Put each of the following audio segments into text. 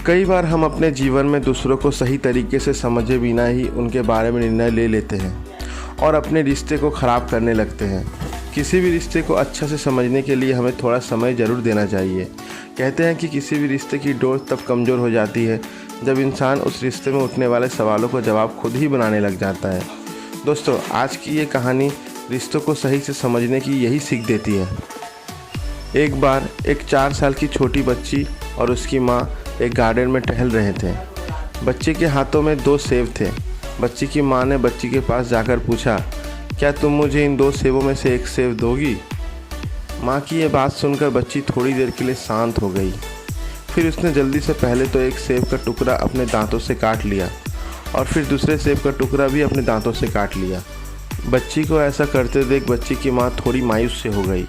कई बार हम अपने जीवन में दूसरों को सही तरीके से समझे बिना ही उनके बारे में निर्णय ले लेते हैं और अपने रिश्ते को ख़राब करने लगते हैं। किसी भी रिश्ते को अच्छा से समझने के लिए हमें थोड़ा समय ज़रूर देना चाहिए। कहते हैं कि किसी भी रिश्ते की डोर तब कमज़ोर हो जाती है जब इंसान उस रिश्ते में उठने वाले सवालों को जवाब खुद ही बनाने लग जाता है। दोस्तों, आज की ये कहानी रिश्तों को सही से समझने की यही सीख देती है। एक बार एक 4 साल की छोटी बच्ची और उसकी माँ एक गार्डन में टहल रहे थे। बच्चे के हाथों में 2 सेब थे। बच्ची की माँ ने बच्ची के पास जाकर पूछा, क्या तुम मुझे इन 2 सेबों में से एक सेब दोगी? माँ की ये बात सुनकर बच्ची थोड़ी देर के लिए शांत हो गई। फिर उसने जल्दी से पहले तो एक सेब का टुकड़ा अपने दांतों से काट लिया और फिर दूसरे सेब का टुकड़ा भी अपने दांतों से काट लिया। बच्ची को ऐसा करते देख बच्ची की माँ थोड़ी मायूस से हो गई।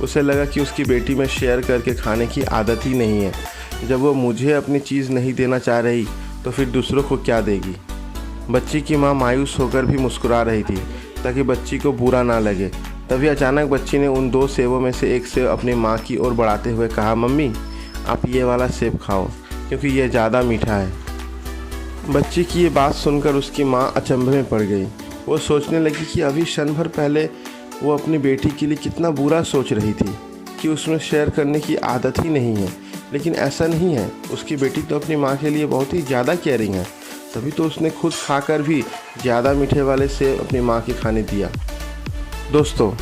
उसे लगा कि उसकी बेटी में शेयर करके खाने की आदत ही नहीं है। जब वो मुझे अपनी चीज़ नहीं देना चाह रही तो फिर दूसरों को क्या देगी? बच्ची की माँ मायूस होकर भी मुस्कुरा रही थी ताकि बच्ची को बुरा ना लगे। तभी अचानक बच्ची ने उन 2 सेबों में से एक सेब अपनी माँ की ओर बढ़ाते हुए कहा, मम्मी आप ये वाला सेब खाओ क्योंकि ये ज़्यादा मीठा है। बच्ची की ये बात सुनकर उसकी माँ अचंभे में पड़ गई। वो सोचने लगी कि अभी क्षण भर पहले वो अपनी बेटी के लिए कितना बुरा सोच रही थी कि उसमें शेयर करने की आदत ही नहीं है, लेकिन ऐसा नहीं है। उसकी बेटी तो अपनी माँ के लिए बहुत ही ज़्यादा केयरिंग है, तभी तो उसने खुद खाकर भी ज़्यादा मीठे वाले सेब अपनी माँ के खाने दिया। दोस्तों,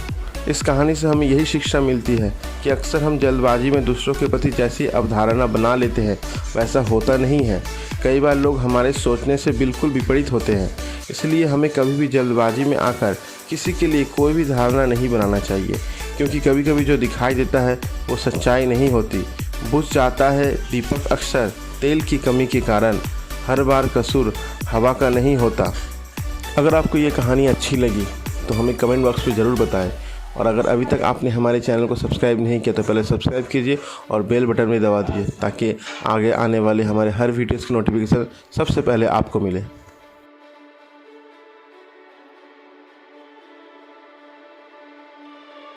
इस कहानी से हमें यही शिक्षा मिलती है कि अक्सर हम जल्दबाजी में दूसरों के प्रति जैसी अवधारणा बना लेते हैं वैसा होता नहीं है। कई बार लोग हमारे सोचने से बिल्कुल विपरीत होते हैं, इसलिए हमें कभी भी जल्दबाजी में आकर किसी के लिए कोई भी धारणा नहीं बनाना चाहिए, क्योंकि कभी कभी जो दिखाई देता है वो सच्चाई नहीं होती। बुझ जाता है दीपक अक्सर तेल की कमी के कारण, हर बार कसूर हवा का नहीं होता। अगर आपको ये कहानी अच्छी लगी तो हमें कमेंट बॉक्स में ज़रूर बताएं, और अगर अभी तक आपने हमारे चैनल को सब्सक्राइब नहीं किया तो पहले सब्सक्राइब कीजिए और बेल बटन में दबा दीजिए ताकि आगे आने वाले हमारे हर वीडियोज़ की नोटिफिकेशन सबसे पहले आपको मिले।